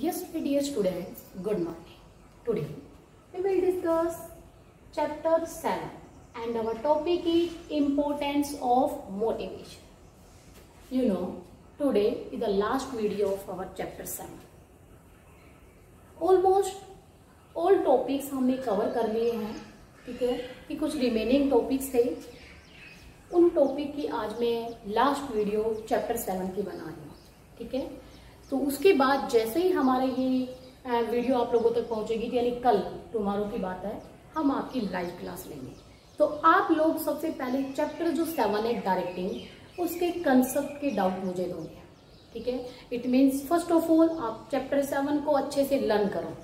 Yes, my dear students, good morning. Today we will discuss chapter 7 and our topic is importance of motivation. You know, today is the last video of our chapter 7. Almost all topics हमने cover कर लिए हैं, ठीक है, कि कुछ remaining topics थे, उन टॉपिक की आज मैं लास्ट वीडियो चैप्टर 7 की बना रही हूँ, ठीक है। तो उसके बाद जैसे ही हमारे ये वीडियो आप लोगों तक पहुँचेगी, यानी कल टुमारो की बात है, हम आपकी लाइव क्लास लेंगे। तो आप लोग सबसे पहले चैप्टर जो 7 है डायरेक्टिंग, उसके कंसेप्ट के डाउट मुझे दोगे, ठीक है। It means first of all आप चैप्टर 7 को अच्छे से लर्न करो।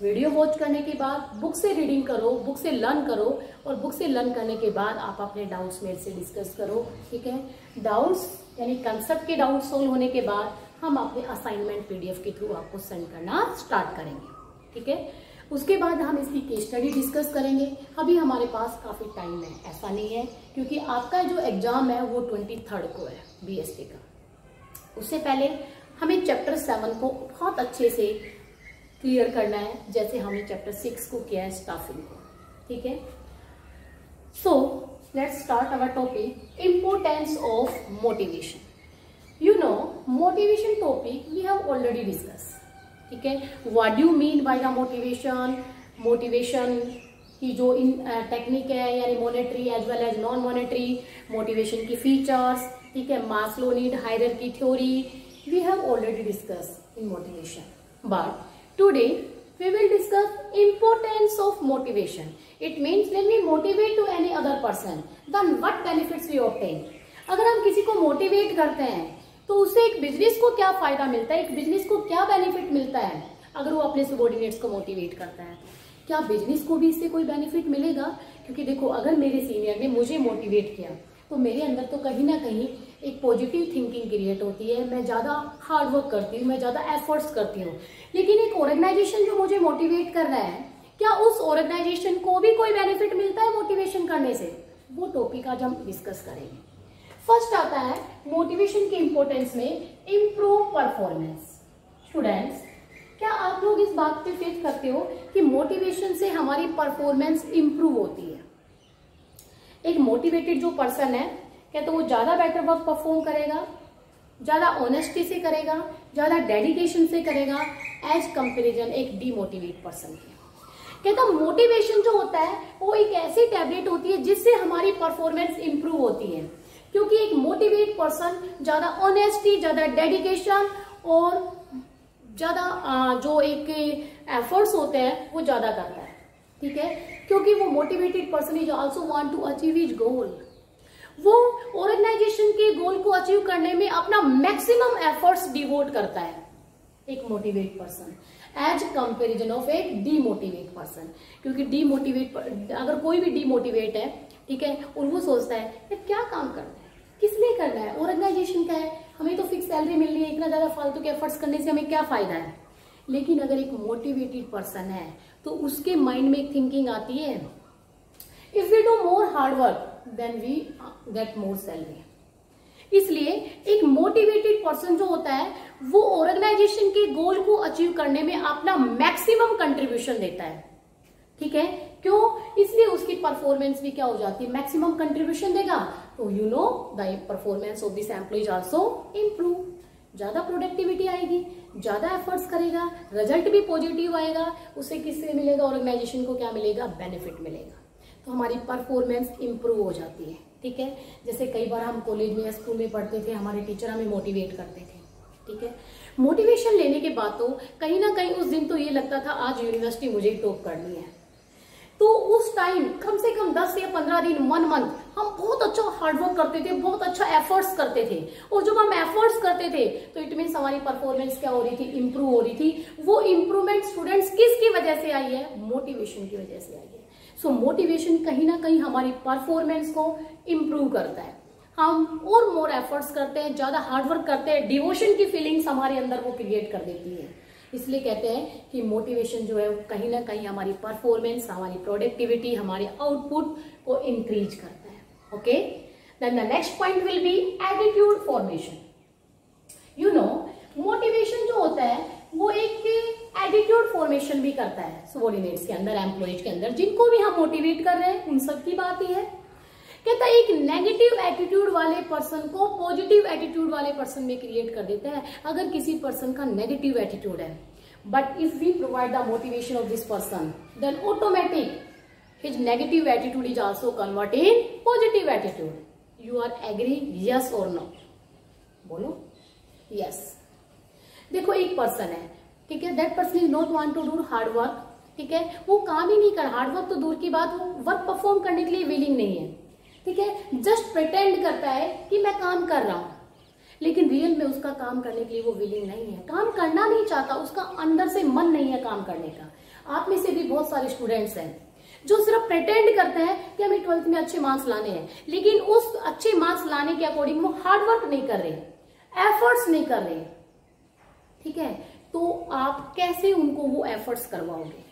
वीडियो वॉच करने के बाद बुक से रीडिंग करो, बुक से लर्न करो, और बुक से लर्न करने के बाद आप अपने डाउट्स मेरे से डिस्कस करो, ठीक है। डाउट्स यानी कंसेप्ट के डाउट सोल्व होने के बाद हम अपने असाइनमेंट पीडीएफ के थ्रू आपको सेंड करना स्टार्ट करेंगे, ठीक है। उसके बाद हम इसकी केस स्टडी डिस्कस करेंगे। अभी हमारे पास काफ़ी टाइम है, ऐसा नहीं है, क्योंकि आपका जो एग्जाम है वो 23 को है बीएसटी का। उससे पहले हमें चैप्टर 7 को बहुत अच्छे से क्लियर करना है, जैसे हमने चैप्टर 6 को किया है स्टाफिंग को, ठीक है। So let's start our topic, importance of motivation. You know, motivation topic we have already discussed, ठीक है। What do you mean by the motivation? Motivation की जो टेक्निक है, यानी monetary as well as non monetary, motivation की features, ठीक है, Maslow need hierarchy theory, we have already discussed in motivation. But today we will discuss importance of motivation. It means when we motivate to any other person, then what benefits we obtain? अगर हम किसी को motivate करते हैं तो उससे एक business को क्या फायदा मिलता है, एक बिजनेस को क्या बेनिफिट मिलता है। अगर वो अपने सबॉर्डिनेट्स को मोटिवेट करता है तो क्या बिजनेस को भी इससे कोई बेनिफिट मिलेगा? क्योंकि देखो, अगर मेरे सीनियर ने मुझे मोटिवेट किया तो मेरे अंदर तो कहीं ना कहीं एक पॉजिटिव थिंकिंग क्रिएट होती है, मैं ज़्यादा हार्ड वर्क करती हूँ, मैं ज़्यादा एफर्ट्स करती हूँ। लेकिन एक ऑर्गेनाइजेशन जो मुझे मोटिवेट कर रहा है, क्या उस ऑर्गेनाइजेशन को भी कोई बेनिफिट मिलता है मोटिवेशन करने से? वो टॉपिक आज हम डिस्कस करेंगे। फर्स्ट आता है मोटिवेशन के इंपॉर्टेंस में इम्प्रूव परफॉर्मेंस। स्टूडेंट्स, क्या आप लोग इस बात पे फेथ करते हो कि मोटिवेशन से हमारी परफॉर्मेंस इंप्रूव होती है? एक मोटिवेटेड जो पर्सन है, क्या तो वो ज्यादा बेटर वर्क परफॉर्म करेगा, ज्यादा ऑनेस्टी से करेगा, ज्यादा डेडिकेशन से करेगा, एज कंपेरिजन एक डीमोटिवेट पर्सन के। कहता मोटिवेशन जो होता है वो एक ऐसी टैबलेट होती है जिससे हमारी परफॉर्मेंस इंप्रूव होती है, क्योंकि एक मोटिवेट पर्सन ज्यादा ऑनेस्टी, ज्यादा डेडिकेशन और ज्यादा जो एक एफर्ट्स होते हैं वो ज्यादा करता है, ठीक है। क्योंकि वो motivated person is also want to achieve his goal. वो ऑर्गेनाइजेशन के गोल को अचीव करने में अपना मैक्सिमम एफर्ट्स डिवोट करता है, एक motivate person, as comparison of एक डीमोटिवेट पर्सन। क्योंकि डीमोटिवेट, अगर कोई भी डीमोटिवेट है, ठीक है, और वो सोचता है कि क्या काम करना है, किस लिए करना है, ऑर्गेनाइजेशन का है, हमें तो फिक्स सैलरी मिल रही है, इतना ज्यादा फालतू के एफर्ट्स करने से हमें क्या फायदा है। लेकिन अगर एक मोटिवेटेड पर्सन है तो उसके माइंड में एक थिंकिंग आती है, if we do more hard work then we get more salary. इसलिए एक मोटिवेटेड पर्सन जो होता है वो ऑर्गेनाइजेशन के गोल को अचीव करने में अपना मैक्सिमम कंट्रीब्यूशन देता है, ठीक है। क्यों? इसलिए उसकी परफॉर्मेंस भी क्या हो जाती है, मैक्सिमम कंट्रीब्यूशन देगा, तो you know the performance of this employ also improve. ज्यादा प्रोडक्टिविटी आएगी, ज्यादा एफर्ट्स करेगा, रिजल्ट भी पॉजिटिव आएगा, उससे किससे मिलेगा, ऑर्गेनाइजेशन को क्या मिलेगा, बेनिफिट मिलेगा। तो हमारी परफॉर्मेंस इंप्रूव हो जाती है, ठीक है। जैसे कई बार हम कॉलेज में या स्कूल में पढ़ते थे, हमारे टीचर हमें मोटिवेट करते थे, ठीक है। मोटिवेशन लेने के बाद तो कहीं ना कहीं उस दिन तो ये लगता था आज यूनिवर्सिटी मुझे ही टॉप करनी है। तो उस टाइम कम से कम 10 या 15 दिन, 1 मंथ हम बहुत अच्छा हार्डवर्क करते थे, बहुत अच्छा एफर्ट्स करते थे। और जब हम एफर्ट्स करते थे तो इट मीन्स हमारी परफॉर्मेंस क्या हो रही थी, इंप्रूव हो रही थी। वो इंप्रूवमेंट स्टूडेंट्स किसकी वजह से आई है, मोटिवेशन की वजह से आई है। सो मोटिवेशन कहीं ना कहीं हमारी परफॉर्मेंस को इंप्रूव करता है। हम और मोर एफर्ट्स करते हैं, ज्यादा हार्डवर्क करते हैं, डिवोशन की फीलिंग्स हमारे अंदर वो क्रिएट कर देती है। इसलिए कहते हैं कि मोटिवेशन जो है वो कहीं ना कहीं हमारी परफॉर्मेंस, हमारी प्रोडक्टिविटी, हमारे आउटपुट को इंक्रीज करता है। Okay, then the next point will be attitude formation. You know, motivation जो होता है वो एक फॉर्मेशन भी करता है सबॉर्डिनेट्स के अंदर, एम्प्लॉइज के अंदर, जिनको भी हम मोटिवेट कर रहे हैं उन सब की बात ही है। कहता है एक नेगेटिव एटीट्यूड वाले पर्सन को पॉजिटिव एटीट्यूड वाले पर्सन में क्रिएट कर देता है। अगर किसी पर्सन का नेगेटिव एटीट्यूड है, but if we provide the motivation of this person, then automatic his negative attitude is also convert in positive attitude. You are agree, yes और नो? बोलो यस। देखो एक पर्सन है, ठीक है, that person is not want to do hard work, ठीक है, वो काम ही नहीं कर, हार्ड वर्क तो दूर की बात, वो वर्क परफॉर्म करने के लिए विलिंग नहीं है, ठीक है, जस्ट प्रिटेंड करता है कि मैं काम कर रहा हूं, लेकिन रियल में उसका काम करने के लिए वो विलिंग नहीं है, काम करना नहीं चाहता, उसका अंदर से मन नहीं है काम करने का। आप में से भी बहुत सारे स्टूडेंट्स हैं जो सिर्फ प्रिटेंड करते हैं कि हमें 12th में अच्छे मार्क्स लाने हैं, लेकिन उस अच्छे मार्क्स लाने के अकॉर्डिंग वो हार्ड वर्क नहीं कर रहे, एफर्ट्स नहीं कर रहे, ठीक है। तो आप कैसे उनको वो एफर्ट्स करवाओगे?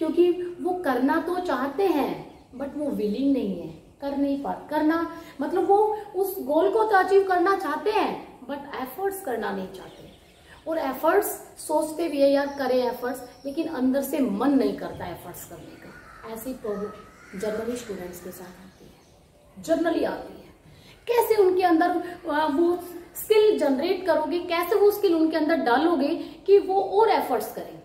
क्योंकि वो करना तो चाहते हैं बट वो विलिंग नहीं है, कर नहीं पाते। करना मतलब वो उस गोल को तो अचीव करना चाहते हैं बट एफर्ट्स करना नहीं चाहते, और एफर्ट्स सोचते भी है यार करें एफर्ट्स, लेकिन अंदर से मन नहीं करता एफर्ट्स करने का। ऐसी प्रॉब्लम जनरली स्टूडेंट्स के साथ आती है, जनरली आती है। कैसे उनके अंदर वो स्किल जनरेट करोगे, कैसे वो स्किल उनके अंदर डालोगे कि वो और एफर्ट्स करें?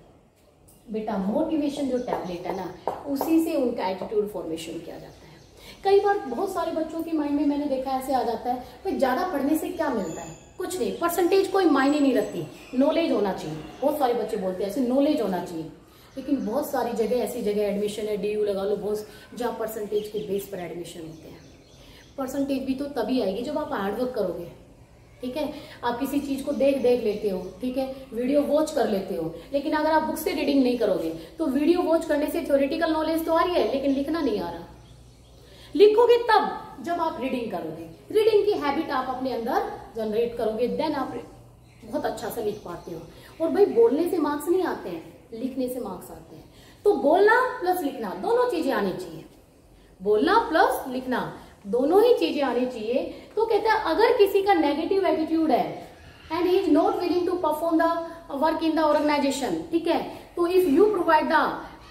बेटा मोटिवेशन जो टैबलेट है ना, उसी से उनका एटीट्यूड फॉर्मेशन किया जाता है। कई बार बहुत सारे बच्चों के माइंड में मैंने देखा ऐसे आ जाता है, भाई ज्यादा पढ़ने से क्या मिलता है? कुछ नहीं, परसेंटेज कोई मायने नहीं रखती, नॉलेज होना चाहिए। बहुत सारे बच्चे बोलते हैं ऐसे, नॉलेज होना चाहिए, लेकिन बहुत सारी जगह ऐसी जगह एडमिशन है, DU लगा लो, बहुत जहाँ परसेंटेज के बेस पर एडमिशन होते हैं। परसेंटेज भी तो तभी आएगी जब आप हार्डवर्क करोगे, ठीक है। आप किसी चीज को देख लेते हो, ठीक है, वीडियो वॉच कर लेते हो, लेकिन अगर आप बुक से रीडिंग नहीं करोगे तो वीडियो वॉच करने से थ्योरेटिकल नॉलेज तो आ रही है लेकिन लिखना नहीं आ रहा। लिखोगे तब जब आप रीडिंग करोगे, रीडिंग की हैबिट आप अपने अंदर जनरेट करोगे, देन आप बहुत अच्छा से लिख पाते हो। और भाई बोलने से मार्क्स नहीं आते हैं, लिखने से मार्क्स आते हैं। तो बोलना प्लस लिखना दोनों चीजें आनी चाहिए, बोलना प्लस लिखना दोनों ही चीजें आनी चाहिए। तो कहता है अगर किसी का नेगेटिव एटीट्यूड है and he is not willing to perform the work in the organisation, ठीक है, तो if you provide the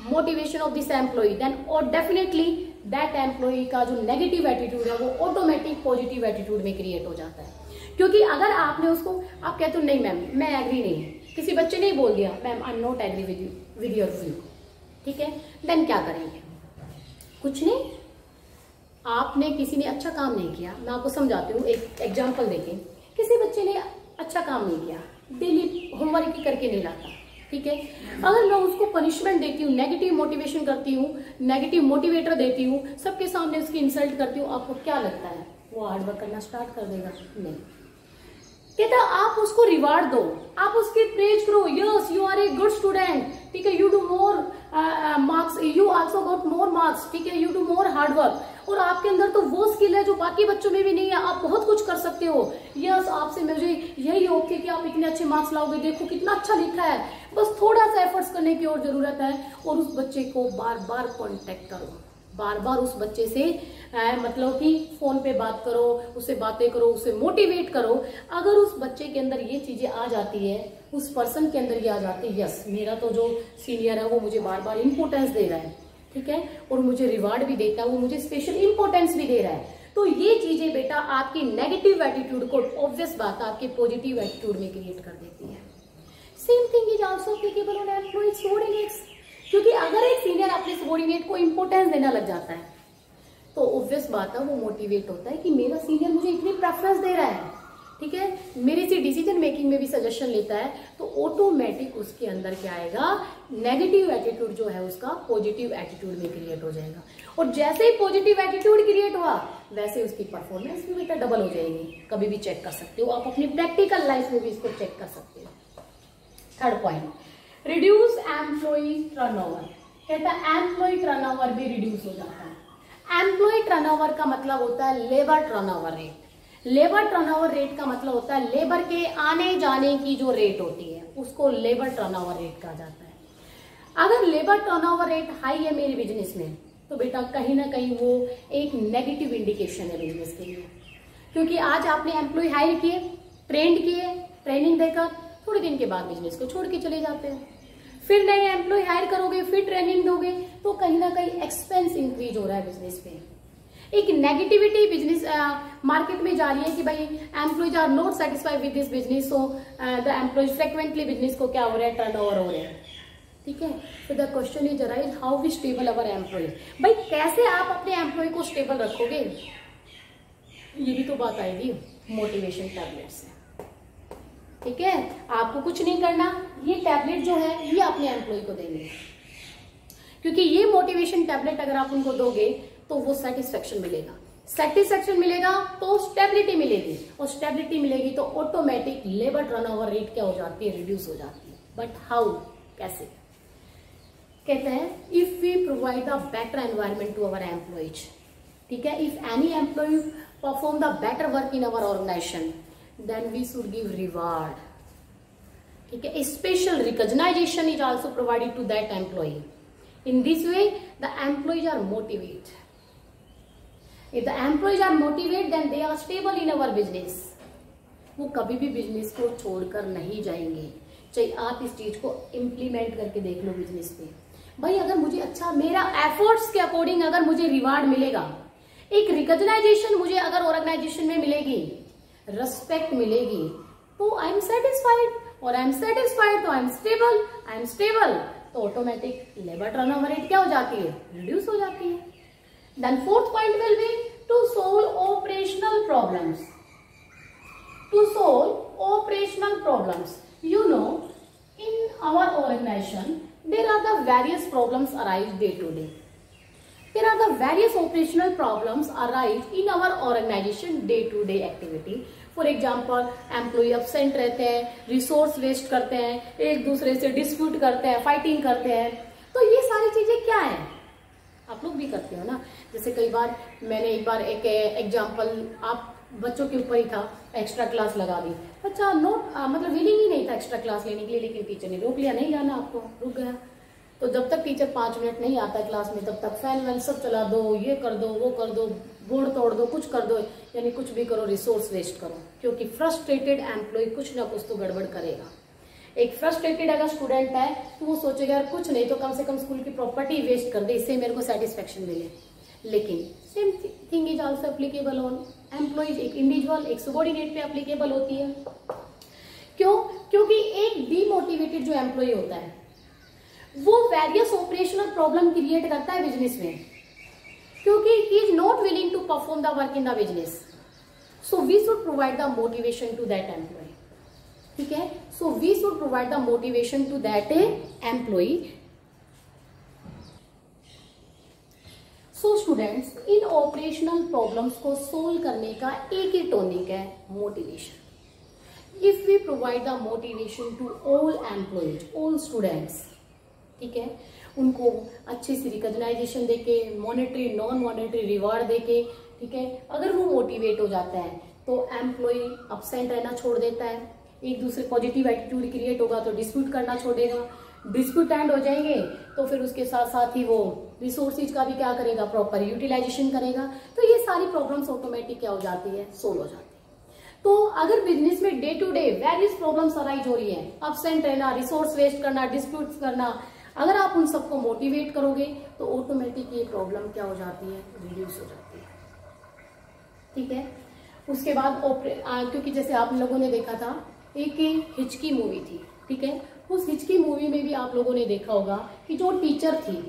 motivation of this employ, then और डेफिनेटली दैट एम्प्लॉय का जो नेगेटिव एटीट्यूड है वो ऑटोमेटिक पॉजिटिव एटीट्यूड में क्रिएट हो जाता है। क्योंकि अगर आपने उसको, आप कहते हो नहीं मैम मैं एग्री नहीं, किसी बच्चे ने ही बोल दिया ma'am I am not agree with your view, ठीक है, देन क्या करेंगे? कुछ नहीं। आपने, किसी ने अच्छा काम नहीं किया, मैं आपको समझाती हूँ, एक एग्जांपल देखें। किसी बच्चे ने अच्छा काम नहीं किया, डेली होमवर्क ही करके नहीं लाता, ठीक है, अगर मैं उसको पनिशमेंट देती हूँ, नेगेटिव मोटिवेशन करती हूँ, नेगेटिव मोटिवेटर देती हूँ, सबके सामने उसकी इंसल्ट करती हूँ, आपको क्या लगता है वो हार्डवर्क करना स्टार्ट कर देगा? नहीं। कहता आप उसको रिवार्ड दो, आप उसकी प्रेज करो, yes you are a good student, ठीक है, you do more marks, you also got more marks, ठीक है, you do more hard work, और आपके अंदर तो वो स्किल है जो बाकी बच्चों में भी नहीं है, आप बहुत कुछ कर सकते हो, यस आपसे मुझे यही होप है कि आप इतने अच्छे मार्क्स लाओगे, देखो कितना अच्छा लिखा है, बस थोड़ा सा एफर्ट्स करने की और जरूरत है। और उस बच्चे को बार बार कॉन्टेक्ट करो, बार बार उस बच्चे से मतलब कि फोन पे बात करो, उससे बातें करो, उसे मोटिवेट करो। अगर उस बच्चे के अंदर ये चीजें आ जाती है, उस पर्सन के अंदर ये आ जाती है, यस मेरा तो जो सीनियर है वो मुझे बार बार इंपोर्टेंस दे रहा है, ठीक है, और मुझे रिवार्ड भी देता है, वो मुझे स्पेशल इंपोर्टेंस भी दे रहा है, तो ये चीजें बेटा आपकी नेगेटिव एटीट्यूड को, ऑब्वियस बात है, आपके पॉजिटिव एटीट्यूड में क्रिएट कर देती है। Same thing is also applicable on employees subordinates, क्योंकि अगर एक सीनियर अपने सबॉर्डिनेट को इंपोर्टेंस देना लग जाता है तो ऑब्वियस बात है वो मोटिवेट होता है कि मेरा सीनियर मुझे इतनी प्रेफरेंस दे रहा है, ठीक है, मेरे से डिसीजन मेकिंग में भी सजेशन लेता है, तो ऑटोमेटिक उसके अंदर क्या आएगा, नेगेटिव एटीट्यूड जो है उसका पॉजिटिव एटीट्यूड में क्रिएट हो जाएगा। और जैसे ही पॉजिटिव एटीट्यूड क्रिएट हुआ वैसे उसकी परफॉर्मेंस भी बेटा डबल हो जाएगी। कभी भी चेक कर सकते हो आप, अपनी प्रैक्टिकल लाइफ में भी इसको चेक कर सकते हो। Third point, reduce employ turnover. कहता है एम्प्लॉय टर्नओवर भी रिड्यूस हो जाता है। एम्प्लॉय टर्नओवर का मतलब होता है labour turnover rate. Labour turnover rate का मतलब होता है लेबर के आने जाने की जो रेट होती है उसको लेबर टर्नओवर रेट कहा जाता है। अगर लेबर टर्नओवर रेट हाई है मेरे बिजनेस में तो बेटा कहीं ना कहीं वो एक नेगेटिव इंडिकेशन है बिजनेस के लिए, क्योंकि आज आपने एम्प्लॉय हायर किए, ट्रेंड किए, ट्रेनिंग देकर थोड़े दिन के बाद बिजनेस को छोड़ के चले जाते हैं, फिर नए एम्प्लॉय हायर करोगे, फिर ट्रेनिंग दोगे, तो कहीं ना कहीं एक्सपेंस इंक्रीज हो रहा है बिजनेस पे। एक नेगेटिविटी बिजनेस मार्केट में जा रही है कि भाई employees are not satisfied with this business, so the employees frequently business को क्या हो रहा है, टर्नओवर हो रहे हैं। ठीक है, तो the question is arise how we stable our employees. भाई कैसे आप अपने एम्प्लॉय को स्टेबल रखोगे, ये भी तो बात आएगी मोटिवेशन टैबलेट से। ठीक है, आपको कुछ नहीं करना, ये टैबलेट जो है ये अपने एम्प्लॉय को देंगे, क्योंकि ये मोटिवेशन टैबलेट अगर आप उनको दोगे तो वो सेटिस्फेक्शन मिलेगा, सेटिस्फेक्शन मिलेगा तो स्टेबिलिटी मिलेगी, और स्टेबिलिटी मिलेगी तो ऑटोमेटिक लेबर टर्नओवर रेट क्या हो जाती है, रिड्यूस हो जाती है। बट हाउ, कैसे? कहते हैं if we provide the better environment to our employees. ठीक है, if any employee perform the better work in our organisation then we should give reward. ठीक है, special recognization is also provided to that employee. In this way, the employees are motivated. If the employees are motivated, then they are stable in our business. वो कभी भी business को छोड़कर नहीं जाएंगे, चाहे आप इस चीज को इम्प्लीमेंट करके देख लो बिजनेस पे। भाई अगर मुझे अच्छा, मेरा एफर्ट्स के अकॉर्डिंग अगर मुझे रिवार्ड मिलेगा, एक रिकॉग्नाइजेशन मुझे अगर ऑर्गेनाइजेशन में मिलेगी, रिस्पेक्ट मिलेगी, तो आई एम सेटिस्फाइड, और आई एम सेटिस्फाइड तो I am stable, I am stable तो ऑटोमेटिक लेबर टर्नओवर रेट क्या हो जाती है, रिड्यूस हो जाती है। Then fourth point will be to solve operational problems. To solve operational problems, you know in our organisation there are the various problems arise day to day. There are the various operational problems arise in our organization day to day activity. For example, employee absent रहते हैं, resource waste करते हैं, एक दूसरे से dispute करते हैं, fighting करते हैं। तो ये सारी चीजें क्या है, आप लोग भी करते हो ना। जैसे कई बार मैंने एक बार एक एग्जाम्पल आप बच्चों के ऊपर ही था, एक्स्ट्रा क्लास लगा दी, बच्चा नोट मतलब विलिंग ही नहीं था एक्स्ट्रा क्लास लेने के लिए, लेकिन टीचर ने रोक लिया, नहीं जाना आपको, रुक गया। तो जब तक टीचर 5 मिनट नहीं आता क्लास में, तब तक फैन वैन सब चला दो, ये कर दो, वो कर दो, बोर्ड तोड़ दो, कुछ कर दो, यानी कुछ भी करो, रिसोर्स वेस्ट करो, क्योंकि फ्रस्ट्रेटेड एम्प्लॉय कुछ ना कुछ तो गड़बड़ करेगा। एक फ्रस्ट्रेटेड अगर स्टूडेंट है तो वो सोचेगा यार कुछ नहीं तो कम से कम स्कूल की प्रॉपर्टी वेस्ट कर दे, इससे मेरे को सेटिस्फेक्शन मिले। लेकिन same thing is also applicable on employees. एक इंडिविजुअल, एक सबॉर्डिनेट पे एप्लीकेबल होती है। क्यों? क्योंकि एक डीमोटिवेटेड जो एम्प्लॉय होता है वो वेरियस ऑपरेशनल प्रॉब्लम क्रिएट करता है बिजनेस में, क्योंकि he is not willing to perform the work in the business. So we should provide the motivation to that employee. ठीक है, so we should provide the motivation to that employee. So students, in operational problems को solve करने का एक ही tonic है, motivation. If we provide the motivation to all employees, all students, ठीक है, उनको अच्छे से रिकॉग्नाइजेशन देके, मॉनेटरी नॉन मॉनेटरी रिवार्ड देके, ठीक है, अगर वो मोटिवेट हो जाता है तो एम्प्लॉय अपसेंट रहना छोड़ देता है, एक दूसरे पॉजिटिव एटीट्यूड क्रिएट होगा तो डिस्प्यूट करना छोड़ेगा, डिस्प्यूट एंड हो जाएंगे तो फिर उसके साथ साथ ही वो रिसोर्सेज का भी क्या करेगा, प्रॉपर यूटिलाइजेशन करेगा। तो ये सारी प्रॉब्लम्स ऑटोमेटिक क्या हो जाती है, सोल्व हो जाती है। तो अगर बिजनेस में day to day various problems arise हो रही है, अपसेंट रहना, रिसोर्स वेस्ट करना, डिस्प्यूट करना, अगर आप उन सबको मोटिवेट करोगे तो ऑटोमेटिक ये प्रॉब्लम क्या हो जाती है, रिड्यूस हो जाती है। ठीक है, उसके बाद क्योंकि जैसे आप लोगों ने देखा था एक हिचकी मूवी थी, ठीक है, उस हिचकी मूवी में भी आप लोगों ने देखा होगा कि जो टीचर थी,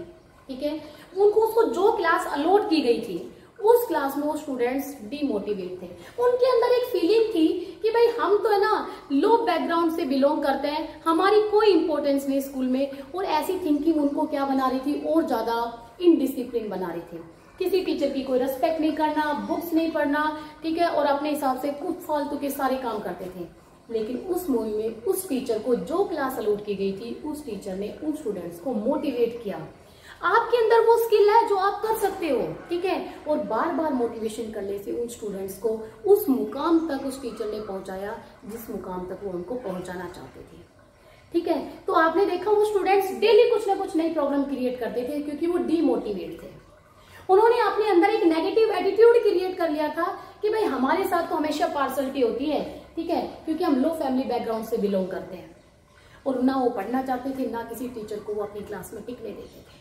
ठीक है, उसको जो क्लास अलॉट की गई थी उस क्लास में वो स्टूडेंट्स डीमोटिवेट थे। उनके अंदर एक फीलिंग थी कि भाई हम तो है ना लो बैकग्राउंड से बिलोंग करते हैं, हमारी कोई इंपॉर्टेंस नहीं स्कूल में, और ऐसी थिंकिंग उनको क्या बना रही थी, और ज्यादा इनडिसिप्लिन बना रही थी। किसी टीचर की कोई रेस्पेक्ट नहीं करना, बुक्स नहीं पढ़ना, ठीक है, और अपने हिसाब से कुछ फालतू के सारे काम करते थे। लेकिन उस मूवी में उस टीचर को जो क्लास अलॉट की गई थी, उस टीचर ने उन स्टूडेंट्स को मोटिवेट किया। आपके अंदर वो स्किल है जो आप कर सकते हो, ठीक है, और बार बार मोटिवेशन करने से उन स्टूडेंट्स को उस मुकाम तक उस टीचर ने पहुंचाया जिस मुकाम तक वो उनको पहुंचाना चाहते थे। ठीक है, तो आपने देखा वो स्टूडेंट्स डेली कुछ ना कुछ नई प्रॉब्लम क्रिएट करते थे क्योंकि वो डीमोटिवेट थे। उन्होंने अपने अंदर एक नेगेटिव एटीट्यूड क्रिएट कर लिया था कि भाई हमारे साथ तो हमेशा पार्शलिटी होती है, ठीक है, क्योंकि हम लो फैमिली बैकग्राउंड से बिलोंग करते हैं। और ना वो पढ़ना चाहते थे, ना किसी टीचर को वो अपनी क्लास में टिकने देते थे,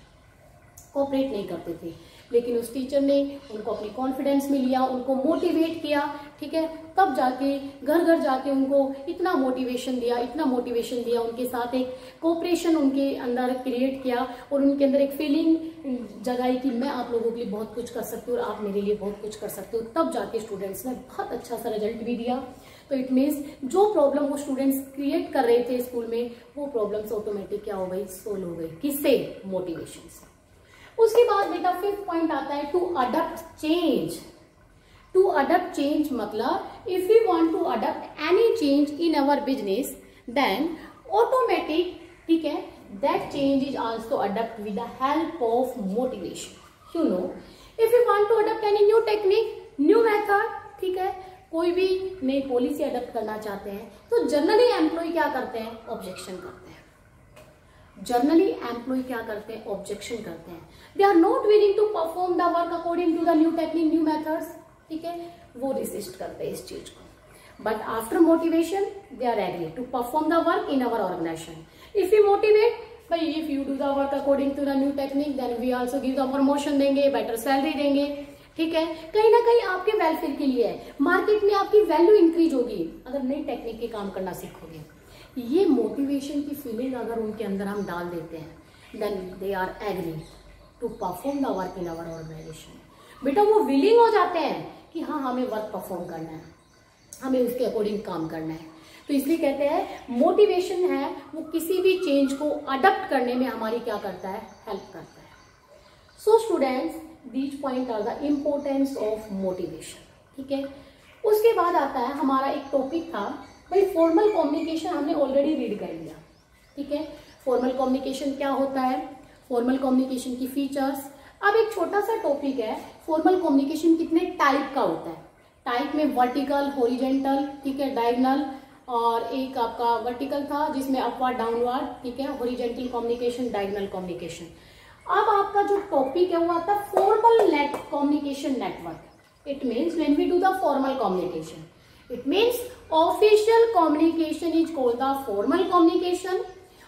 कोऑपरेट नहीं करते थे। लेकिन उस टीचर ने उनको अपनी कॉन्फिडेंस में लिया, उनको मोटिवेट किया, ठीक है, तब जाके घर घर जाके उनको इतना मोटिवेशन दिया, उनके साथ एक कोऑपरेशन उनके अंदर क्रिएट किया और उनके अंदर एक फीलिंग जगाई कि मैं आप लोगों के लिए बहुत कुछ कर सकती हूँ और आप मेरे लिए बहुत कुछ कर सकते हो। तब जाके स्टूडेंट्स ने बहुत अच्छा सा रिजल्ट भी दिया। तो इट मीन्स जो प्रॉब्लम वो स्टूडेंट्स क्रिएट कर रहे थे स्कूल में, वो प्रॉब्लम्स ऑटोमेटिक क्या हो गई, सोल्व हो गई। किससे? मोटिवेशन से। उसके बाद बेटा 5th पॉइंट आता है to adopt change. To adopt change मतलब if you want to adopt any change in our business then automatic, ठीक है, that change is also adopt with the help of motivation. You know, if you want to adopt any new technique, new method, ठीक है, कोई भी नई policy adopt करना चाहते हैं तो जनरली एम्प्लॉय क्या करते हैं? ऑब्जेक्शन करते हैं। जनरली एम्प्लॉय क्या करते हैं? ऑब्जेक्शन करते हैं। They are not willing to perform the work according to the new technique, new methods, ठीक है, वो रेसिस्ट करते हैं इस चीज को। But after motivation they are agree to perform the work in our organisation. If you motivate, भाई if you do the work according to the new technique then we also give the promotion देंगे, better salary देंगे, ठीक है, कहीं ना कहीं आपके welfare के लिए है, मार्केट में आपकी वैल्यू इंक्रीज होगी अगर नई टेक्निक के काम करना सीखोगे। ये मोटिवेशन की फीलिंग अगर उनके अंदर हम डाल देते हैं then they are agree to perform the work in our organisation. बेटा वो विलिंग हो जाते हैं कि हाँ हमें वर्क परफॉर्म करना है, हमें उसके अकॉर्डिंग काम करना है। तो इसलिए कहते हैं मोटिवेशन है वो किसी भी चेंज को अडॉप्ट करने में हमारी क्या करता है? हेल्प करता है। So students, these point are the importance of motivation, ठीक है। उसके बाद आता है हमारा एक टॉपिक था भाई फॉर्मल कम्युनिकेशन, हमने ऑलरेडी रीड कर लिया, ठीक है। फॉर्मल कम्युनिकेशन क्या होता है, फॉर्मल कम्युनिकेशन की फीचर्स। अब एक छोटा सा टॉपिक है, फॉर्मल कम्युनिकेशन कितने टाइप का होता है। टाइप में वर्टिकल, हॉरिजेंटल, ठीक है, डायगोनल, और एक आपका वर्टिकल था जिसमें अपवर्ड डाउनवर्ड, ठीक है, हॉरिजेंटल कम्युनिकेशन, डायगोनल कम्युनिकेशन। अब आपका जो टॉपिक है वो आता है formal communication network. It means when we do the formal communication, it means official communication is called the formal communication.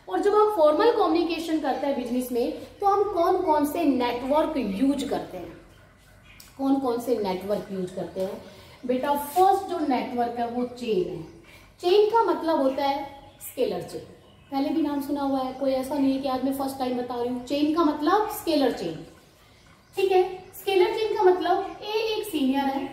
और जब हम फॉर्मल कम्युनिकेशन करते हैं बिजनेस में तो हम कौन कौन से नेटवर्क यूज करते हैं? कौन कौन से नेटवर्क यूज करते हैं? बेटा फर्स्ट जो नेटवर्क है वो चेन है। चेन का मतलब होता है स्केलर चेन, पहले भी नाम सुना हुआ है, कोई ऐसा नहीं है कि आज मैं फर्स्ट टाइम बता रही हूँ। चेन का मतलब स्केलर चेन, ठीक है। स्केलर चेन का मतलब ए एक सीनियर है,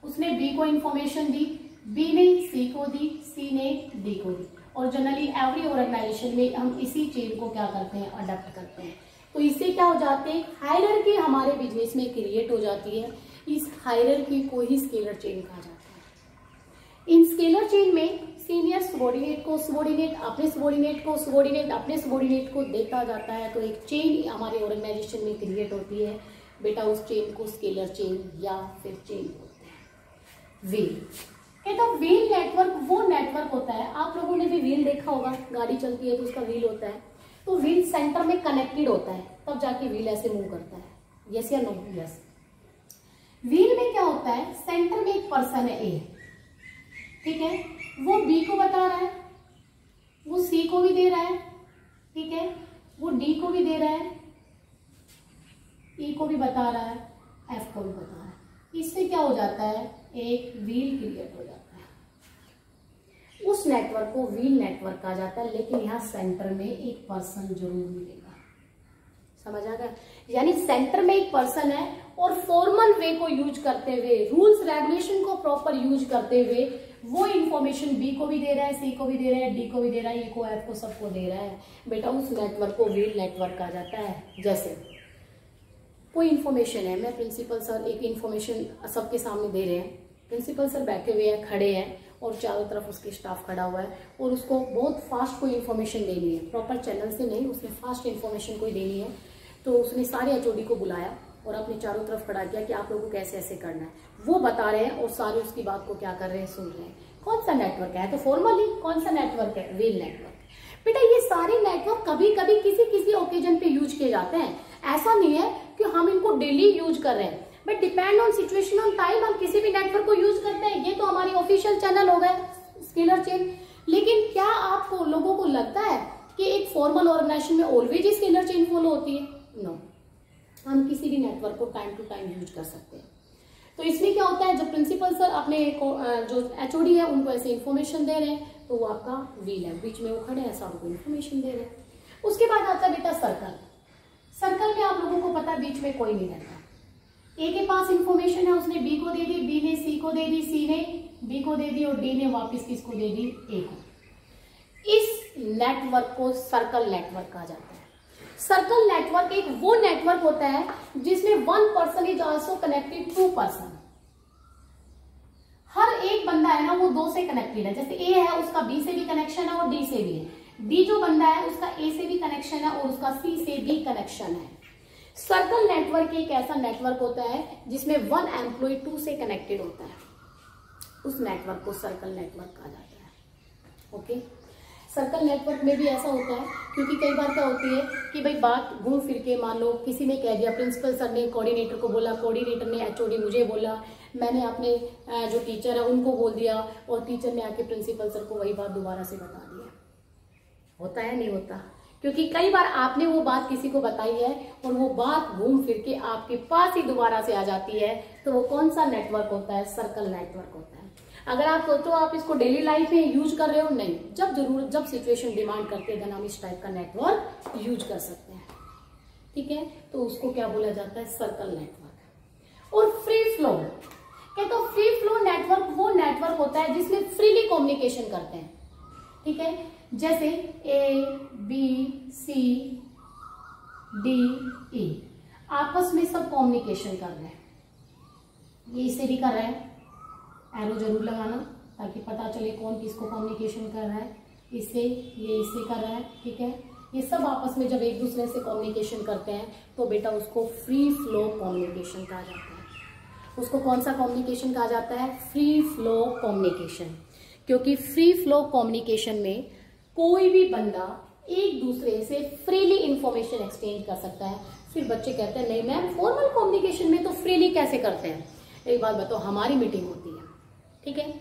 उसने बी को इंफॉर्मेशन दी, बी ने सी को दी, सी ने डी को दी, और जनरली एवरी ऑर्गेनाइजेशन में हम इसी चेन को क्या करते हैं? अडॉप्ट करते हैं। तो इससे क्या हो जाते हैं? हायरार्की हमारे बिजनेस में क्रिएट हो जाती है। इस हायरार्की को ही स्केलर चेन कहा जाता है। इन स्केलर चेन में सीनियर सबॉर्डिनेट को, सबॉर्डिनेट अपने सबॉर्डिनेट को, सबॉर्डिनेट अपने सबॉर्डिनेट को देता जाता है। तो एक चेन हमारे ऑर्गेनाइजेशन में क्रिएट होती है। बेटा उस चेन को स्केलर चेन या फिर चेन बोलते हैं। व्हील, कहता व्हील नेटवर्क वो नेटवर्क होता है, आप लोगों ने भी व्हील देखा होगा, गाड़ी चलती है तो उसका व्हील होता है। तो व्हील सेंटर में कनेक्टेड होता है, तब जाके व्हील ऐसे मूव करता है। यस या नो? यस। व्हील में क्या होता है? सेंटर में एक पर्सन है ए, ठीक है, वो बी को बता रहा है, वो सी को भी दे रहा है, ठीक है, वो डी को भी दे रहा है, ई को भी बता रहा है, एफ को भी बता रहा है। इससे क्या हो जाता है? एक व्हील क्रिएट हो जाता है। उस नेटवर्क को व्हील नेटवर्क कहा जाता है। लेकिन यहाँ सेंटर में एक पर्सन जरूर मिलेगा, समझ आ गया? यानी सेंटर में एक पर्सन है और फॉर्मल वे को यूज करते हुए, रूल्स रेगुलेशन को प्रॉपर यूज करते हुए वो इंफॉर्मेशन बी को भी दे रहा है, सी को भी दे रहा है, डी को भी दे रहा है, ई को, एफ को, सबको दे रहा है। बेटा उस नेटवर्क को व्हील नेटवर्क कहा जाता है। जैसे कोई इन्फॉर्मेशन है, मैं प्रिंसिपल सर एक इन्फॉर्मेशन सबके सामने दे रहे हैं, प्रिंसिपल सर बैठे हुए हैं, खड़े हैं, और चारों तरफ उसके स्टाफ खड़ा हुआ है, और उसको बहुत फास्ट कोई इन्फॉर्मेशन देनी है, प्रॉपर चैनल से नहीं, उसने फास्ट इन्फॉर्मेशन कोई देनी है। तो उसने सारे एचओडी को बुलाया और अपने चारों तरफ खड़ा किया कि आप लोगों को कैसे ऐसे करना है। वो बता रहे हैं और सारे उसकी बात को क्या कर रहे हैं? सुन रहे हैं। कौन सा नेटवर्क है? तो फॉर्मली कौन सा नेटवर्क है? Wheel network. बेटा ये सारे नेटवर्क कभी कभी किसी किसी ओकेजन पे यूज किए जाते हैं, ऐसा नहीं है कि हम इनको डेली यूज कर रहे हैं, but depend on situation on time हम किसी भी नेटवर्क को यूज करते हैं। ये तो हमारी ऑफिशियल चैनल हो गए स्केलर चेन। लेकिन क्या आपको लोगों को लगता है कि एक फॉर्मल ऑर्गेनाइजेशन में ऑलवेज ही स्केलर चेन फॉलो होती है? नो, हम किसी भी नेटवर्क को टाइम टू टाइम यूज कर सकते हैं। तो इसमें क्या होता है, जब प्रिंसिपल सर अपने जो एचओडी है उनको ऐसे इन्फॉर्मेशन दे रहे हैं तो वो आपका व्हील है, बीच में वो खड़े हैं, सब को इन्फॉर्मेशन दे रहे हैं। उसके बाद आता है बेटा सर्कल। सर्कल में आप लोगों को पता है बीच में कोई नहीं रहता। ए के पास इंफॉर्मेशन है, उसने बी को दे दी, बी ने सी को दे दी, सी ने बी को दे दी और डी ने वापस किसको दे दी, ए को। इस नेटवर्क को सर्कल नेटवर्क कहा जाता है। सर्कल नेटवर्क एक वो नेटवर्क होता है जिसमें one person is also connected to person. हर एक बंदा है ना वो दो से कनेक्टेड है। जैसे ए है उसका बी से भी कनेक्शन है और डी से भी है। डी जो बंदा है उसका ए से भी कनेक्शन है और उसका सी से भी कनेक्शन है। सर्कल नेटवर्क एक ऐसा नेटवर्क होता है जिसमें वन एम्प्लॉय टू से कनेक्टेड होता है, उस नेटवर्क को सर्कल नेटवर्क कहा जाता है। ओके, सर्कल नेटवर्क में भी ऐसा होता है क्योंकि कई बार क्या होती है कि भाई बात घूम फिर के, मान लो किसी ने कह दिया, प्रिंसिपल सर ने कोऑर्डिनेटर को बोला, कोऑर्डिनेटर ने एचओडी मुझे बोला, मैंने अपने जो टीचर है उनको बोल दिया और टीचर ने आके प्रिंसिपल सर को वही बात दोबारा से बता दिया। होता है नहीं होता? क्योंकि कई बार आपने वो बात किसी को बताई है और वो बात घूम फिर के आपके पास ही दोबारा से आ जाती है, तो वो कौन सा नेटवर्क होता है? सर्कल नेटवर्क होता है। अगर आप सोचो आप इसको डेली लाइफ में यूज कर रहे हो, नहीं, जब जरूरत, जब सिचुएशन डिमांड करते हैं हम इस टाइप का नेटवर्क यूज कर सकते हैं। ठीक है, तो उसको क्या बोला जाता है? Circle network. और फ्री फ्लो, कहते तो फ्री फ्लो नेटवर्क वो नेटवर्क होता है जिसमें फ्रीली कम्युनिकेशन करते हैं। ठीक है, जैसे ए बी सी डी ई आपस में सब कम्युनिकेशन कर रहे हैं। ये इससे भी कर रहा है, एरो जरूर लगाना ताकि पता चले कौन किसको कम्युनिकेशन कर रहा है। इससे, ये इससे कर रहा है। ठीक है, ये सब आपस में जब एक दूसरे से कम्युनिकेशन करते हैं तो बेटा उसको फ्री फ्लो कम्युनिकेशन कहा जाता है। उसको कौन सा कम्युनिकेशन कहा जाता है? Free flow communication. क्योंकि फ्री फ्लो कम्युनिकेशन में कोई भी बंदा एक दूसरे से फ्रीली इंफॉर्मेशन एक्सचेंज कर सकता है। फिर बच्चे कहते हैं नहीं मैम, फॉर्मल कम्युनिकेशन में तो फ्रीली कैसे करते हैं? एक बात बताओ, हमारी मीटिंग होती है, ठीक है,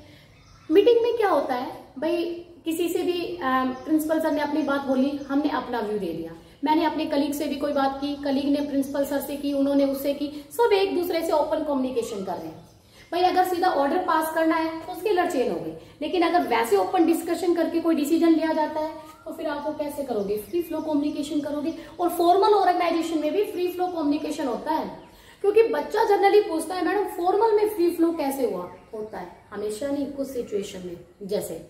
मीटिंग में क्या होता है भाई, किसी से भी प्रिंसिपल सर ने अपनी बात बोली, हमने अपना व्यू दे दिया, मैंने अपने कलीग से भी कोई बात की, कलीग ने प्रिंसिपल सर से की, उन्होंने उससे की, सब एक दूसरे से ओपन कम्युनिकेशन कर रहे हैं। भाई अगर सीधा ऑर्डर पास करना है तो स्केलर चेन हो गई, लेकिन अगर वैसे ओपन डिस्कशन करके कोई डिसीजन लिया जाता है तो फिर आप वो कैसे करोगे? फ्री फ्लो कम्युनिकेशन करोगे। और फॉर्मल ऑर्गेनाइजेशन में भी फ्री फ्लो कम्युनिकेशन होता है, क्योंकि बच्चा जनरली पूछता है मैडम फॉर्मल में फ्री फ्लो कैसे हुआ? होता है, हमेशा नहीं, कुछ सिचुएशन में। जैसे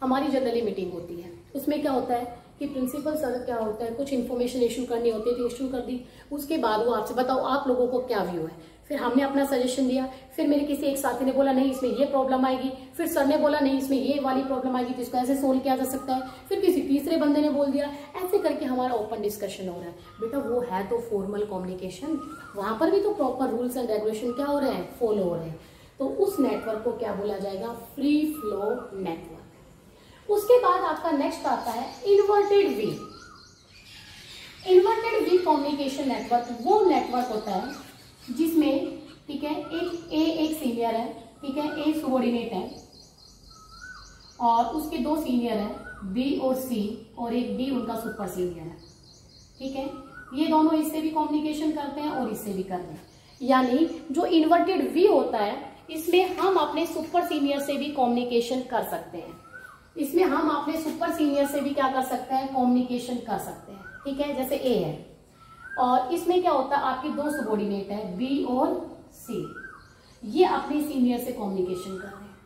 हमारी जनरली मीटिंग होती है, उसमें क्या होता है कि प्रिंसिपल सर क्या होता है, कुछ इन्फॉर्मेशन इशू करनी होती है तो इशू कर दी, उसके बाद वो आपसे बताओ आप लोगों को क्या व्यू है, फिर हमने अपना सजेशन दिया, फिर मेरे किसी एक साथी ने बोला नहीं इसमें ये प्रॉब्लम आएगी, फिर सर ने बोला नहीं इसमें ये वाली प्रॉब्लम आएगी तो इसको ऐसे सोल्व किया जा सकता है, फिर किसी तीसरे बंदे ने बोल दिया, ऐसे करके हमारा ओपन डिस्कशन हो रहा है। बेटा वो है तो फॉर्मल कम्युनिकेशन, वहां पर भी तो प्रॉपर रूल्स एंड रेगुलेशन क्या हो रहे हैं? फॉलो हो रहे हैं। तो उस नेटवर्क को क्या बोला जाएगा? Free flow network. उसके बाद आपका नेक्स्ट आता है inverted we. Inverted we communication network वो नेटवर्क होता है जिसमें, ठीक है, एक सीनियर है, ठीक है, ए सबऑर्डिनेट है और उसके दो सीनियर है बी और सी, और एक डी उनका सुपर सीनियर है। ठीक है, ये दोनों इससे भी कम्युनिकेशन करते हैं और इससे भी करते हैं। यानी जो इन्वर्टेड वी होता है इसमें हम अपने सुपर सीनियर से भी कम्युनिकेशन कर सकते हैं। इसमें हम अपने सुपर सीनियर से भी क्या कर सकते हैं? कम्युनिकेशन कर सकते हैं। ठीक है, जैसे ए है और इसमें क्या होता है आपके दो सबऑर्डिनेट है बी और सी, ये अपने सीनियर से कम्युनिकेशन कर रहे हैं,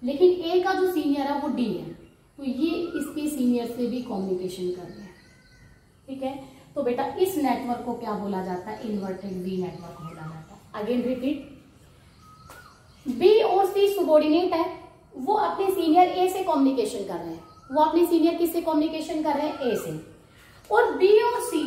लेकिन ए का जो सीनियर है वो डी है तो ये इसके सीनियर से भी कम्युनिकेशन कर रहे हैं। ठीक है, तो बेटा इस नेटवर्क को क्या बोला जाता है? इन्वर्टेड वी नेटवर्क बोला जाता है। अगेन रिपीट, बी और सी सबऑर्डिनेट है, वो अपने सीनियर ए से कम्युनिकेशन कर रहे हैं, वो अपने सीनियर किससे कम्युनिकेशन कर रहे हैं? ए से। और बी और सी,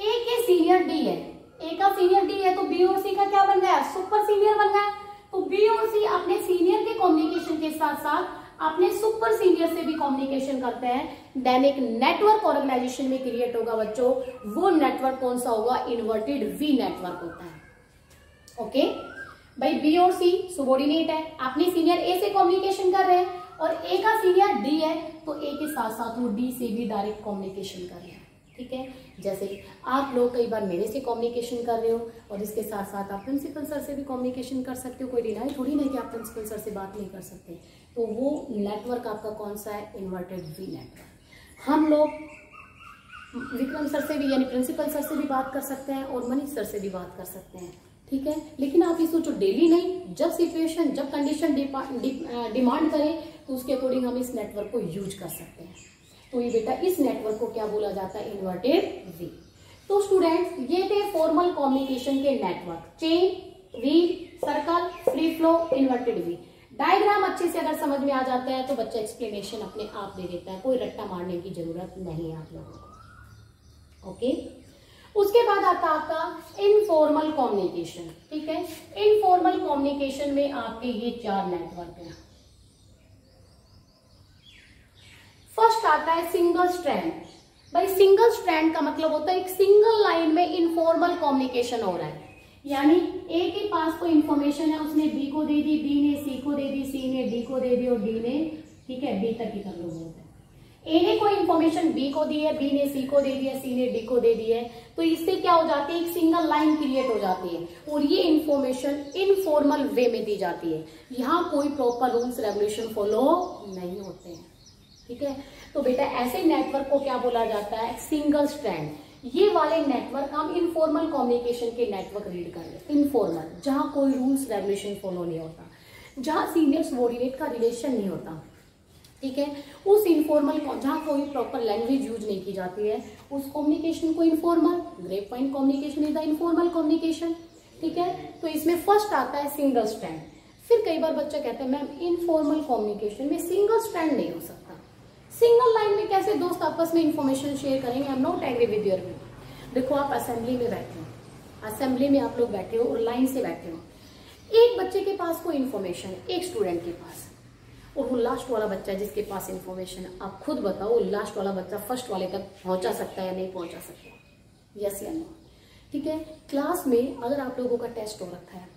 ए के सीनियर डी है, ए का सीनियर डी है तो बी और सी का क्या बन गया? सुपर सीनियर बन गया। तो बी और सी अपने सीनियर के कम्युनिकेशन के साथ साथ अपने सुपर सीनियर से भी कम्युनिकेशन करते हैं। देन एक नेटवर्क ऑर्गेनाइजेशन में क्रिएट होगा बच्चों, वो नेटवर्क कौन सा होगा? इन्वर्टेड वी नेटवर्क होता है। ओके भाई, बी और सी सबऑर्डिनेट है, अपने सीनियर ए से कम्युनिकेशन कर रहे हैं और ए का सीनियर डी है तो ए के साथ साथ वो डी से भी डायरेक्ट कम्युनिकेशन कर रहे हैं, ठीक है। जैसे आप लोग कई बार मेरे से कम्युनिकेशन कर रहे हो और इसके साथ साथ आप प्रिंसिपल सर से भी कम्युनिकेशन कर सकते हो, कोई डिनाई थोड़ी नहीं कि आप प्रिंसिपल सर से बात नहीं कर सकते। तो वो नेटवर्क आपका कौन सा है, इन्वर्टेड वी नेटवर्क। हम लोग विक्रम सर से भी यानी प्रिंसिपल सर से भी बात कर सकते हैं और मनीष सर से भी बात कर सकते हैं, ठीक है। लेकिन आप ये सोचो डेली नहीं, जब सिचुएशन जब कंडीशन डिमांड करे तो उसके अकॉर्डिंग हम इस नेटवर्क को यूज कर सकते हैं। तो ये बेटा इस नेटवर्क को क्या बोला जाता है, इन्वर्टेड वी। तो स्टूडेंट्स ये थे फॉर्मल कम्युनिकेशन के network, chain, wheel, circle, free flow, inverted we. Diagram अच्छे से अगर समझ में आ जाता है तो बच्चा एक्सप्लेनेशन अपने आप दे देता है, कोई रट्टा मारने की जरूरत नहीं है आप लोगों को, ओके। उसके बाद आता आपका इनफॉर्मल कम्युनिकेशन, ठीक है। इनफॉर्मल कम्युनिकेशन में आपके ये 4 नेटवर्क हैं। फर्स्ट आता है सिंगल स्ट्रैंड। भाई सिंगल स्ट्रैंड का मतलब होता है एक सिंगल लाइन में इनफॉर्मल कम्युनिकेशन हो रहा है, यानी ए के पास कोई इंफॉर्मेशन है, उसने बी को दे दी, बी ने सी को दे दी, सी ने डी को दे दी और डी ने, ठीक है, बी तक ही कर लो बोलते हैं। ए ने कोई इंफॉर्मेशन बी को दी है, बी ने सी को दे दिया, सी ने डी को दे दी है, तो इससे क्या हो जाती है, एक सिंगल लाइन क्रिएट हो जाती है और ये इंफॉर्मेशन इनफॉर्मल वे में दी जाती है। यहाँ कोई प्रॉपर रूल्स रेगुलेशन फॉलो नहीं होते हैं, ठीक है। तो बेटा ऐसे नेटवर्क को क्या बोला जाता है, सिंगल स्ट्रैंड। ये वाले नेटवर्क हम इनफॉर्मल कम्युनिकेशन के नेटवर्क रीड कर रहे हैं। इनफॉर्मल, जहां कोई रूल्स रेगुलेशन फॉलो नहीं होता, जहां सीनियर सबॉर्डिनेट का रिलेशन नहीं होता, ठीक है। उस इनफॉर्मल जहां कोई प्रॉपर लैंग्वेज यूज नहीं की जाती है उस कम्युनिकेशन को informal, grape point communication is the informal communication, ठीक है। तो इसमें फर्स्ट आता है सिंगल स्ट्रैंड। फिर कई बार बच्चा कहता है मैम इनफॉर्मल कम्युनिकेशन में सिंगल स्ट्रैंड नहीं हो सकता, सिंगल लाइन में कैसे दोस्त आपस में इंफॉर्मेशन शेयर करेंगे, I am not agree with your view. देखो आप असेंबली में बैठे हो, असेंबली में आप लोग बैठे हो और लाइन से बैठे हो, एक बच्चे के पास कोई इन्फॉर्मेशन है, एक स्टूडेंट के पास, और वो लास्ट वाला बच्चा है जिसके पास इन्फॉर्मेशन है। आप खुद बताओ वो लास्ट वाला बच्चा फर्स्ट वाले तक पहुंचा सकता है या नहीं पहुंचा सकता, यस या नो, ठीक है। क्लास में अगर आप लोगों का टेस्ट हो रखा है,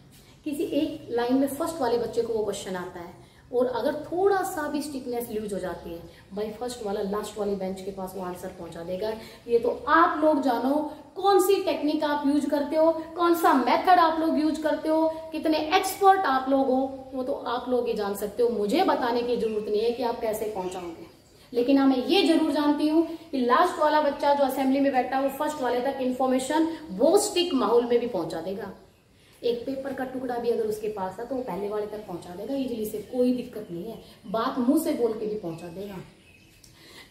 किसी एक लाइन में फर्स्ट वाले बच्चे को वो क्वेश्चन आता है और अगर थोड़ा सा भी स्टिकनेस लूज हो जाती है, भाई फर्स्ट वाला लास्ट वाले बेंच के पास वो आंसर पहुंचा देगा। ये तो आप लोग जानो कौन सी टेक्निक आप यूज करते हो, कौन सा मेथड आप लोग यूज करते हो, कितने एक्सपर्ट आप लोग हो, वो तो आप लोग ही जान सकते हो। मुझे बताने की जरूरत नहीं है कि आप कैसे पहुंचाओगे, लेकिन हाँ मैं ये जरूर जानती हूँ कि लास्ट वाला बच्चा जो असेंबली में बैठा है वो फर्स्ट वाले तक इन्फॉर्मेशन वो स्टिक माहौल में भी पहुंचा देगा। एक पेपर का टुकड़ा भी अगर उसके पास है तो वो पहले वाले तक पहुंचा देगा इजीली से, कोई दिक्कत नहीं है, बात मुंह से बोल के भी पहुंचा देगा।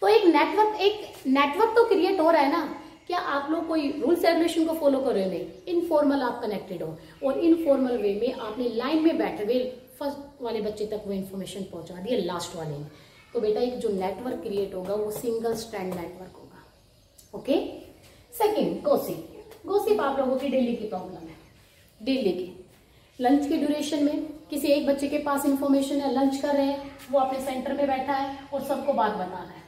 तो एक नेटवर्क तो क्रिएट हो रहा है ना। क्या आप लोग कोई रूल्स रेगुलेशन को फॉलो कर रहे हो, नहीं, इनफॉर्मल आप कनेक्टेड हो और इनफॉर्मल वे में आपने लाइन में बैठे हुए फर्स्ट वाले बच्चे तक वो इन्फॉर्मेशन पहुंचा दी है लास्ट वाले में। तो बेटा एक जो नेटवर्क क्रिएट होगा वो सिंगल स्ट्रैंड नेटवर्क होगा, ओके। सेकेंड गॉसिप आप लोगों की डेली की प्रॉब्लम है, डेली की लंच की ड्यूरेशन में किसी एक बच्चे के पास इंफॉर्मेशन है, लंच कर रहे हैं, वो अपने सेंटर में बैठा है और सबको बात बता रहा है,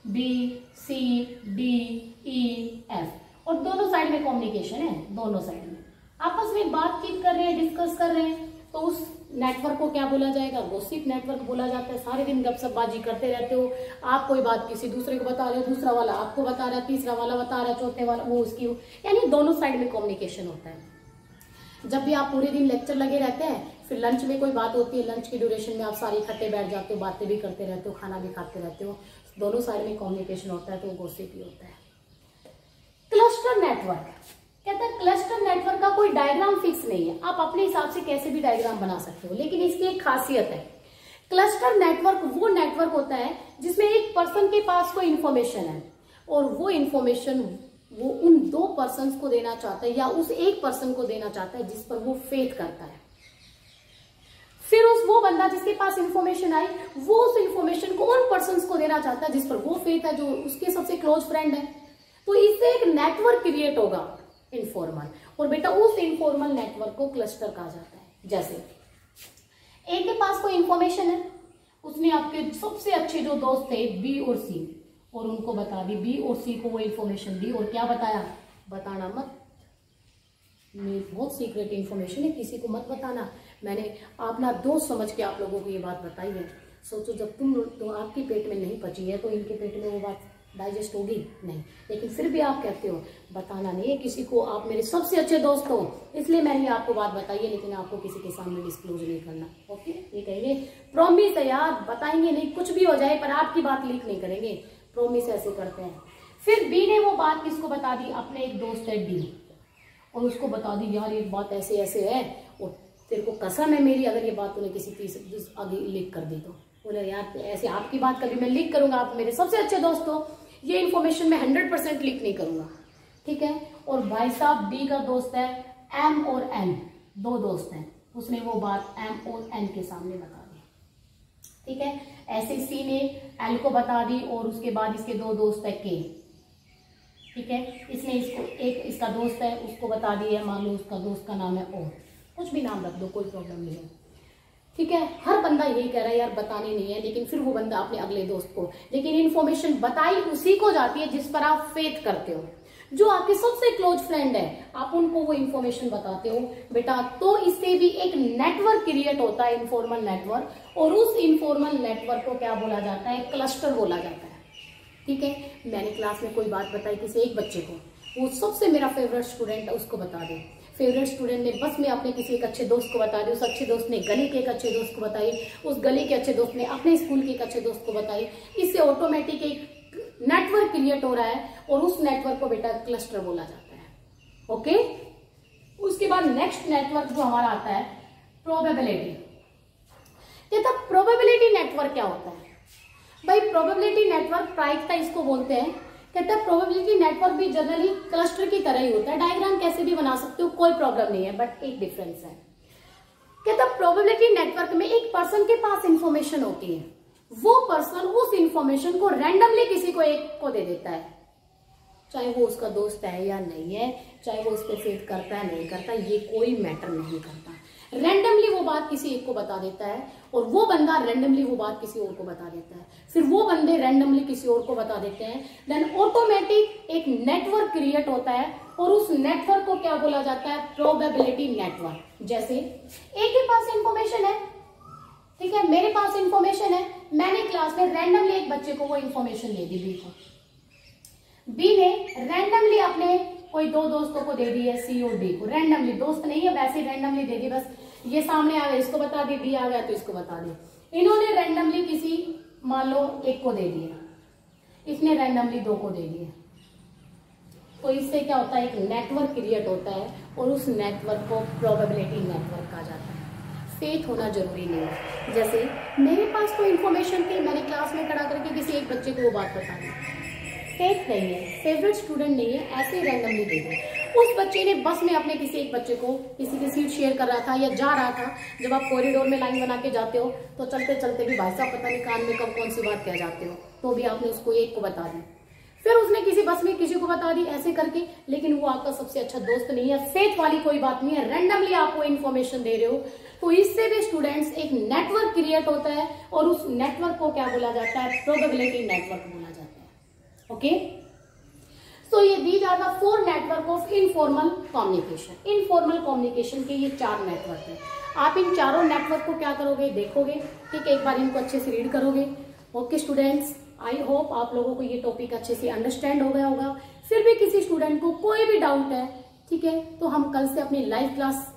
B C D E F, और दोनों साइड में कम्युनिकेशन है, दोनों साइड में आपस में बातचीत कर रहे हैं, डिस्कस कर रहे हैं, तो उस नेटवर्क को क्या बोला जाएगा, गॉसिप नेटवर्क बोला जाता है। सारे दिन गपशपबाजी करते रहते हो, आप कोई बात किसी दूसरे को बता रहे हो, दूसरा वाला आपको बता रहा है, तीसरा वाला बता रहा है, चौथे वाला वो उसकी, यानी दोनों साइड में कम्युनिकेशन होता है। जब भी आप पूरे दिन लेक्चर लगे रहते हैं, फिर लंच में कोई बात होती है, लंच की ड्यूरेशन में आप सारे इकट्ठे बैठ जाते हो, बातें भी करते रहते हो, खाना भी खाते रहते हो, दोनों साइड में कम्युनिकेशन होता है, तो गॉसिप ही होता है। क्लस्टर नेटवर्क कहता है, क्लस्टर नेटवर्क का कोई डायग्राम फिक्स नहीं है, आप अपने हिसाब से कैसे भी डायग्राम बना सकते हो, लेकिन इसकी एक खासियत है। क्लस्टर नेटवर्क वो नेटवर्क होता है जिसमें एक पर्सन के पास कोई इंफॉर्मेशन है और वो इंफॉर्मेशन वो उन 2 पर्सन को देना चाहता है या उस एक पर्सन को देना चाहता है जिस पर वो फेथ करता है। फिर वो बंदा जिसके पास इंफॉर्मेशन आई वो उस इंफॉर्मेशन को उन पर्सन को देना चाहता है जिस पर वो फेथ है, जो उसके सबसे क्लोज फ्रेंड है। तो इससे एक नेटवर्क क्रिएट होगा इनफॉर्मल, और बेटा उस इनफॉर्मल नेटवर्क को क्लस्टर कहा जाता है। जैसे ए के पास कोई इंफॉर्मेशन है, उसने आपके सबसे अच्छे जो दोस्त थे बी और सी, और उनको बता दी, बी और सी को वो इन्फॉर्मेशन दी, और क्या बताया, बताना मत, बहुत सीक्रेट इन्फॉर्मेशन है, किसी को मत बताना, मैंने अपना दोस्त समझ के आप लोगों को ये बात बताई है। सोचो जब तुम तो आपकी पेट में नहीं पची है तो इनके पेट में वो बात डाइजेस्ट होगी नहीं। लेकिन फिर भी आप कहते हो बताना नहीं है किसी को, आप मेरे सबसे अच्छे दोस्त हो इसलिए मैंने आपको बात बताई है, लेकिन आपको किसी के सामने डिस्क्लोज नहीं करना। ओके, ये कहेंगे प्रॉमिस है यार, बताएंगे नहीं, कुछ भी हो जाए पर आपकी बात लीक नहीं करेंगे, प्रॉमिस ऐसे करते हैं। फिर बी ने वो बात किसको बता दी, अपने एक दोस्त है डी, और उसको बता दी यार ये बात ऐसे ऐसे है और तेरे को कसम है मेरी, अगर ये बात तूने किसी आगे लीक कर दी तो। बोले यार ऐसे आपकी बात कभी मैं लीक करूंगा, आप मेरे सबसे अच्छे दोस्त हो, ये इन्फॉर्मेशन मैं 100% लीक नहीं करूंगा, ठीक है। और भाई साहब बी का दोस्त है एम और एन, दो दोस्त हैं, उसने वो बात एम और एन के सामने बता दी, ठीक है। ऐसे सी ने एल को बता दी और उसके बाद इसके दो दोस्त है के, ठीक है। इसने इसको एक इसका दोस्त है उसको बता दी है, मान लो उसका दोस्त का नाम है ओ, कुछ भी नाम रख दो कोई प्रॉब्लम नहीं है, ठीक है। हर बंदा यही कह रहा है यार बतानी नहीं है, लेकिन फिर वो बंदा अपने अगले दोस्त को, लेकिन इन्फॉर्मेशन बताई उसी को जाती है जिस पर आप फेथ करते हो, जो आपके सबसे क्लोज फ्रेंड है, आप उनको वो इन्फॉर्मेशन बताते हो बेटा, तो इससे भी एक नेटवर्क क्रिएट होता है, इनफॉर्मल नेटवर्क, और उस इनफॉर्मल नेटवर्क को क्या बोला जाता है, क्लस्टर बोला जाता है, ठीक है। मैंने क्लास में कोई बात बताई किसी एक बच्चे को, वो सबसे मेरा फेवरेट स्टूडेंट है उसको बता दे, फेवरेट स्टूडेंट ने बस में अपने किसी एक अच्छे दोस्त को बता दी, उस अच्छे दोस्त ने गली के एक अच्छे दोस्त को बताई, उस गली के अच्छे दोस्त ने अपने स्कूल के एक अच्छे दोस्त को बताई, इससे ऑटोमेटिक एक नेटवर्क क्रिएट हो रहा है और उस नेटवर्क को बेटा क्लस्टर बोला जाता है। ओके, उसके बाद नेक्स्ट नेटवर्क जो हमारा आता है प्रोबेबिलिटी। कहता प्रोबेबिलिटी नेटवर्क क्या होता है भाई, प्रोबेबिलिटी नेटवर्क प्रायिकता इसको बोलते हैं। कहता है प्रोबेबिलिटी नेटवर्क भी जनरली क्लस्टर की तरह ही होता है, डायग्राम कैसे भी बना सकते हो कोई प्रॉब्लम नहीं है, बट एक डिफरेंस है। कहता है प्रोबेबिलिटी नेटवर्क में एक पर्सन के पास इंफॉर्मेशन होती है, वो पर्सन उस इंफॉर्मेशन को रैंडमली किसी को एक को दे देता है, चाहे वो उसका दोस्त है या नहीं है, चाहे वो उस पर फेथ करता है नहीं करता, ये कोई मैटर नहीं करता, रैंडमली वो बात किसी एक को बता देता है और वो बंदा रैंडमली वो बात किसी और को बता देता है, फिर वो बंदे रैंडमली किसी और को बता देते हैं, देन ऑटोमेटिक एक नेटवर्क क्रिएट होता है और उस नेटवर्क को क्या बोला जाता है, प्रोबेबिलिटी नेटवर्क। जैसे एक के पास इंफॉर्मेशन है, ठीक है, मेरे पास इंफॉर्मेशन है, मैंने क्लास में रैंडमली एक बच्चे को वो इंफॉर्मेशन दे दी, बी को, बी ने रैंडमली अपने कोई दो दोस्तों को दे दी है, सी और डी को, रैंडमली, दोस्त नहीं है वैसे रैंडमली दे दी, बस ये सामने आ गया इसको बता दी, डी आ गया तो इसको बता दी, इन्होंने रैंडमली किसी मान लो एक को दे दिया, इसने रैंडमली दो को दे दिया, तो इससे क्या होता है, एक नेटवर्क क्रिएट होता है और उस नेटवर्क को प्रोबेबिलिटी नेटवर्क कहा जाता है। फेथ होना जरूरी नहीं है, जैसे मेरे पास तो इन्फॉर्मेशन थी, मैंने क्लास में खड़ा करके किसी एक बच्चे को वो बात बता दी, फेथ नहीं है, फेवरेट स्टूडेंट नहीं है, ऐसे ही रैंडमली दे दे। उस बच्चे ने बस में अपने किसी एक बच्चे को किसी की सीट शेयर कर रहा था या जा रहा था, जब आप कॉरिडोर में लाइन बना के जाते हो तो चलते चलते भी भाई साहब पता नहीं कान में कब कौन सी बात कह जाते हो, तो भी आपने उसको एक को बता दी, फिर उसने किसी बस में किसी को बता दी ऐसे करके, लेकिन वो आपका सबसे अच्छा दोस्त नहीं है, फेथ वाली कोई बात नहीं है, रैंडमली आपको इन्फॉर्मेशन दे रहे हो, तो इससे भी स्टूडेंट्स एक नेटवर्क क्रिएट होता है और उस नेटवर्क को क्या बोला जाता है, प्रोबेबिलिटी नेटवर्क बोला जाता है। ओके, तो ये these are the 4 network of informal communication. Informal communication के ये 4 नेटवर्क है। आप इन चारों नेटवर्क को क्या करोगे, देखोगे, ठीक है, एक बार इनको अच्छे से रीड करोगे। ओके स्टूडेंट्स, आई होप आप लोगों को ये टॉपिक अच्छे से अंडरस्टैंड हो गया होगा। फिर भी किसी स्टूडेंट को कोई भी डाउट है, ठीक है, तो हम कल से अपनी लाइव क्लास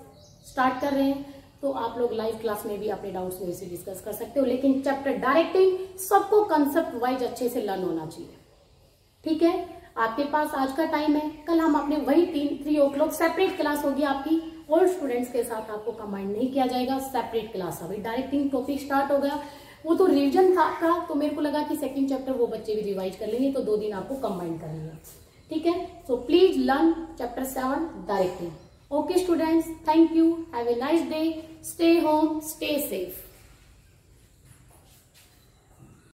स्टार्ट कर रहे हैं, तो आप लोग लाइव क्लास में भी अपने डाउट्स मेरे से डिस्कस कर सकते हो, लेकिन चैप्टर डायरेक्टिंग सबको कंसेप्ट वाइज अच्छे से लर्न होना चाहिए, ठीक है। आपके पास आज का टाइम है, कल हम अपने वही 3 o'clock सेपरेट क्लास होगी आपकी, ओल्ड स्टूडेंट्स के साथ आपको कंबाइन नहीं किया जाएगा, सेपरेट क्लास। अभी डायरेक्टिंग टॉपिक स्टार्ट हो गया, वो तो रिवीजन था का, तो मेरे को लगा कि सेकंड चैप्टर वो बच्चे भी रिवाइज कर लेंगे, तो 2 दिन आपको कंबाइन कर लेंगे, ठीक है। So please learn chapter 7 directing. Okay students, thank you, have a nice day, stay home, stay safe.